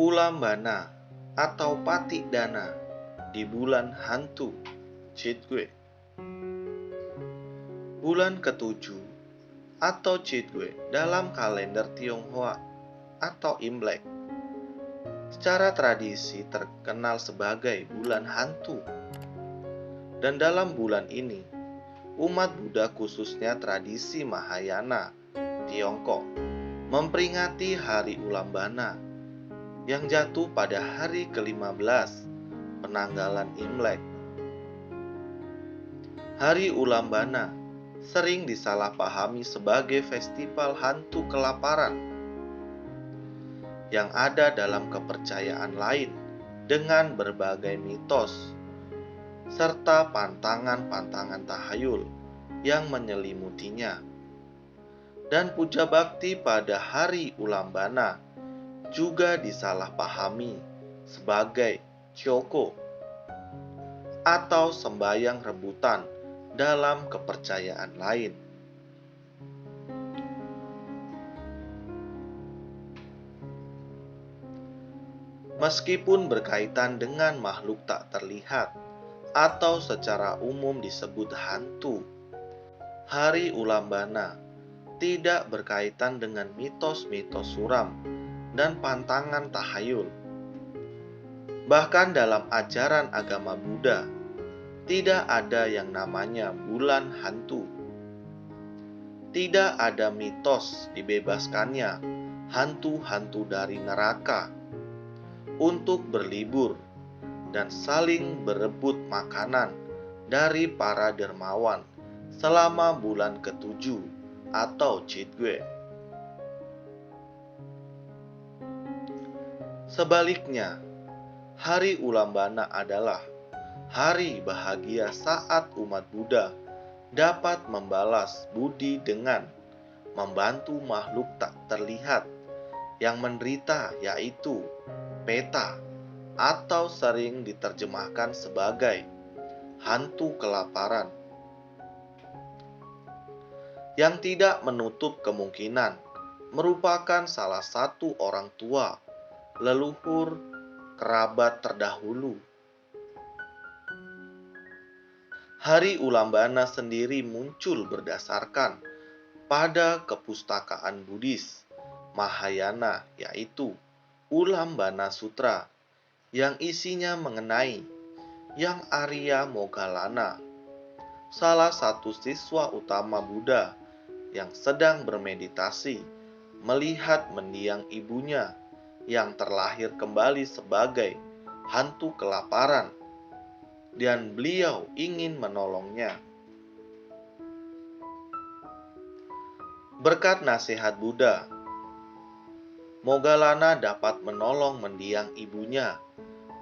Ulambana atau Patidana di bulan hantu Chitgwe. Bulan ketujuh atau Chitgwe dalam kalender Tionghoa atau Imlek secara tradisi terkenal sebagai bulan hantu. Dan dalam bulan ini, umat Buddha khususnya tradisi Mahayana Tiongkok memperingati hari Ulambana yang jatuh pada hari ke-15 penanggalan Imlek. Hari Ulambana sering disalahpahami sebagai festival hantu kelaparan yang ada dalam kepercayaan lain dengan berbagai mitos serta pantangan-pantangan tahayul yang menyelimutinya. Dan puja bakti pada hari Ulambana juga disalahpahami sebagai Choko atau sembayang rebutan dalam kepercayaan lain. Meskipun berkaitan dengan makhluk tak terlihat atau secara umum disebut hantu, hari Ulambana tidak berkaitan dengan mitos-mitos suram dan pantangan tahayul. Bahkan dalam ajaran agama Buddha, tidak ada yang namanya bulan hantu. Tidak ada mitos dibebaskannya hantu-hantu dari neraka untuk berlibur dan saling berebut makanan dari para dermawan selama bulan ketujuh atau Chitgwe. Sebaliknya, hari Ulambana adalah hari bahagia saat umat Buddha dapat membalas budi dengan membantu makhluk tak terlihat yang menderita, yaitu Peta, atau sering diterjemahkan sebagai hantu kelaparan, yang tidak menutup kemungkinan merupakan salah satu orang tua, leluhur, kerabat terdahulu. Hari Ulambana sendiri muncul berdasarkan pada kepustakaan Buddhis Mahayana, yaitu Ulambana Sutra, yang isinya mengenai Yang Arya Moggallana, salah satu siswa utama Buddha yang sedang bermeditasi melihat mendiang ibunya yang terlahir kembali sebagai hantu kelaparan, dan beliau ingin menolongnya. Berkat nasihat Buddha, Moggallana dapat menolong mendiang ibunya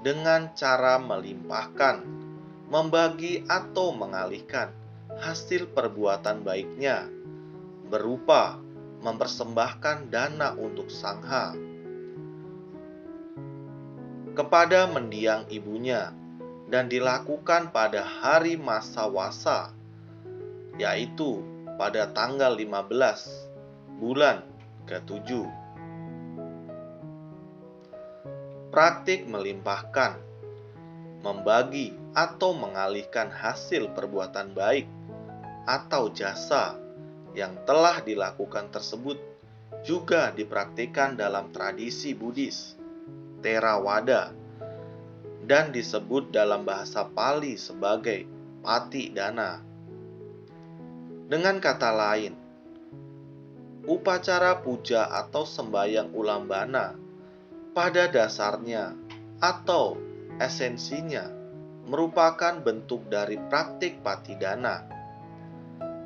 dengan cara melimpahkan, membagi atau mengalihkan hasil perbuatan baiknya berupa mempersembahkan dana untuk sangha kepada mendiang ibunya, dan dilakukan pada hari masa wasa, yaitu pada tanggal 15 bulan ke-7. Praktik melimpahkan, membagi atau mengalihkan hasil perbuatan baik atau jasa yang telah dilakukan tersebut juga dipraktikkan dalam tradisi Buddhis Theravada dan disebut dalam bahasa Pali sebagai Patidana. Dengan kata lain, upacara puja atau sembahyang Ulambana pada dasarnya atau esensinya merupakan bentuk dari praktik Patidana.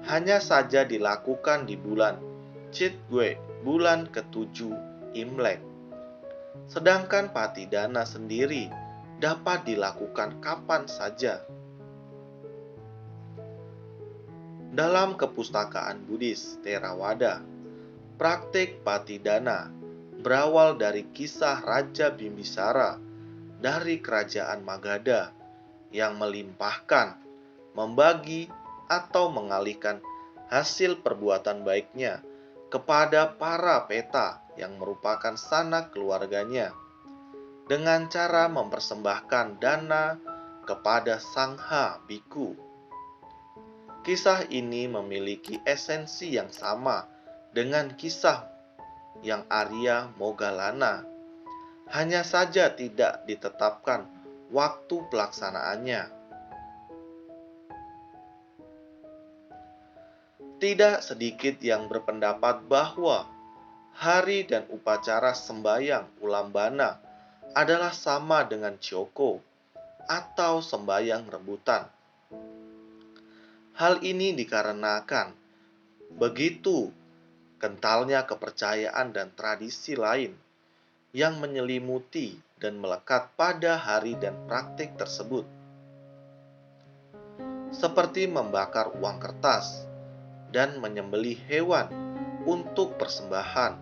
Hanya saja dilakukan di bulan Chitgwe, bulan ke-7 Imlek. Sedangkan Patidana sendiri dapat dilakukan kapan saja. Dalam kepustakaan Buddhis Theravada, praktik Patidana berawal dari kisah Raja Bimbisara dari kerajaan Magadha yang melimpahkan, membagi, atau mengalihkan hasil perbuatan baiknya kepada para peta yang merupakan sanak keluarganya dengan cara mempersembahkan dana kepada Sangha Biku. Kisah ini memiliki esensi yang sama dengan kisah yang Arya Moggallana, hanya saja tidak ditetapkan waktu pelaksanaannya. Tidak sedikit yang berpendapat bahwa hari dan upacara sembayang Ulambana adalah sama dengan Joko atau sembayang rebutan. Hal ini dikarenakan begitu kentalnya kepercayaan dan tradisi lain yang menyelimuti dan melekat pada hari dan praktik tersebut, seperti membakar uang kertas dan menyembelih hewan untuk persembahan.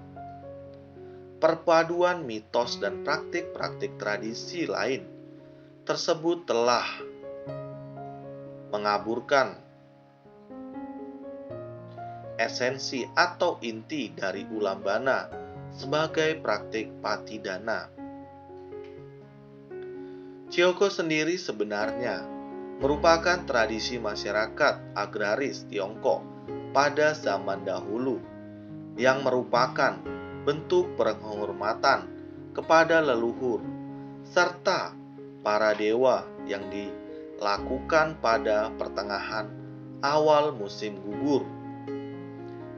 Perpaduan mitos dan praktik-praktik tradisi lain tersebut telah mengaburkan esensi atau inti dari Ulambana sebagai praktik patidana. Joko sendiri sebenarnya merupakan tradisi masyarakat agraris Tiongkok pada zaman dahulu yang merupakan bentuk penghormatan kepada leluhur serta para dewa yang dilakukan pada pertengahan awal musim gugur,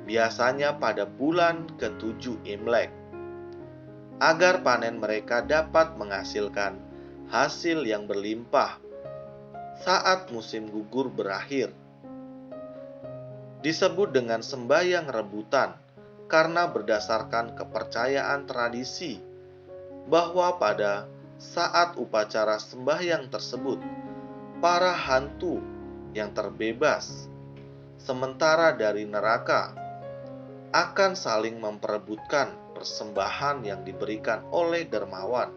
biasanya pada bulan ke-7 Imlek, agar panen mereka dapat menghasilkan hasil yang berlimpah saat musim gugur berakhir. Disebut dengan sembayang rebutan karena berdasarkan kepercayaan tradisi bahwa pada saat upacara sembahyang tersebut, para hantu yang terbebas sementara dari neraka akan saling memperebutkan persembahan yang diberikan oleh dermawan.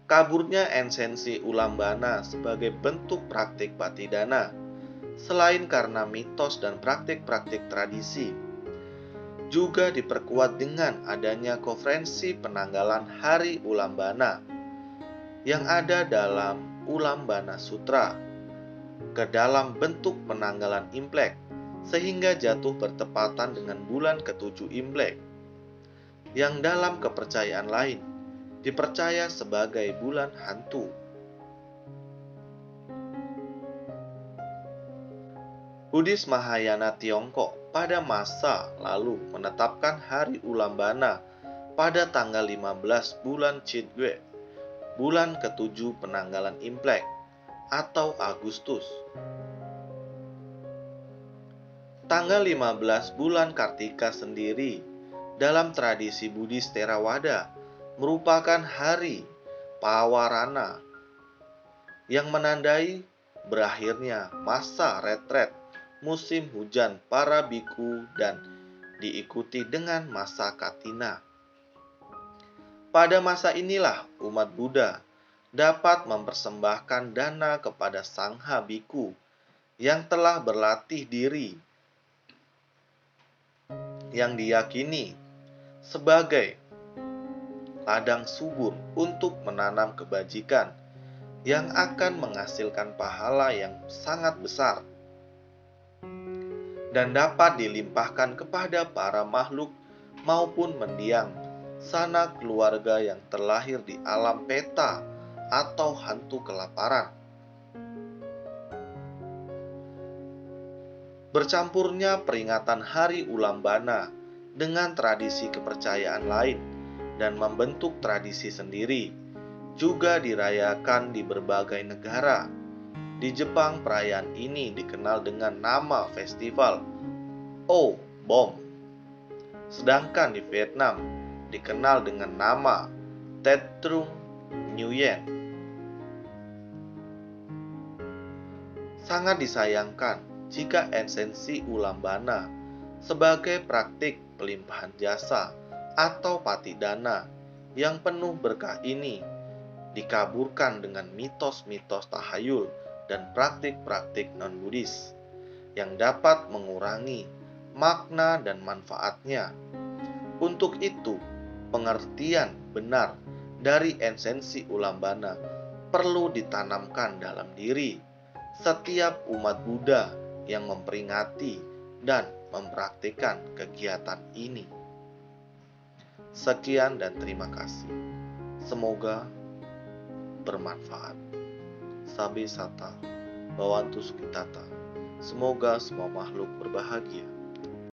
Kaburnya esensi Ulambana sebagai bentuk praktik patidana, selain karena mitos dan praktik-praktik tradisi, juga diperkuat dengan adanya konferensi penanggalan Hari Ulambana yang ada dalam Ulambana Sutra ke dalam bentuk penanggalan Imlek, sehingga jatuh bertepatan dengan bulan ke-7 Imlek, yang dalam kepercayaan lain dipercaya sebagai bulan hantu. Buddhis Mahayana Tiongkok pada masa lalu menetapkan Hari Ulambana pada tanggal 15 bulan Chitwe, bulan ke-7 penanggalan Imlek atau Agustus. Tanggal 15 bulan Kartika sendiri dalam tradisi Buddhis Theravada merupakan hari Pawarana yang menandai berakhirnya masa retret musim hujan para biku dan diikuti dengan masa Katina. Pada masa inilah umat Buddha dapat mempersembahkan dana kepada Sangha Biku yang telah berlatih diri, yang diyakini sebagai ladang subur untuk menanam kebajikan yang akan menghasilkan pahala yang sangat besar dan dapat dilimpahkan kepada para makhluk maupun mendiang sanak keluarga yang terlahir di alam peta atau hantu kelaparan. Bercampurnya peringatan Hari Ulambana dengan tradisi kepercayaan lain dan membentuk tradisi sendiri juga dirayakan di berbagai negara. Di Jepang, perayaan ini dikenal dengan nama festival O Bom, sedangkan di Vietnam dikenal dengan nama Tet Trung Nguyen. Sangat disayangkan jika esensi Ulambana sebagai praktik pelimpahan jasa atau patidana yang penuh berkah ini dikaburkan dengan mitos-mitos tahayul dan praktik-praktik non-Buddhis yang dapat mengurangi makna dan manfaatnya. Untuk itu, pengertian benar dari esensi ulambana perlu ditanamkan dalam diri setiap umat Buddha yang memperingati dan mempraktikkan kegiatan ini. Sekian dan terima kasih. Semoga bermanfaat. Sabe Sata, Bawantu Sukitata. Semoga semua makhluk berbahagia.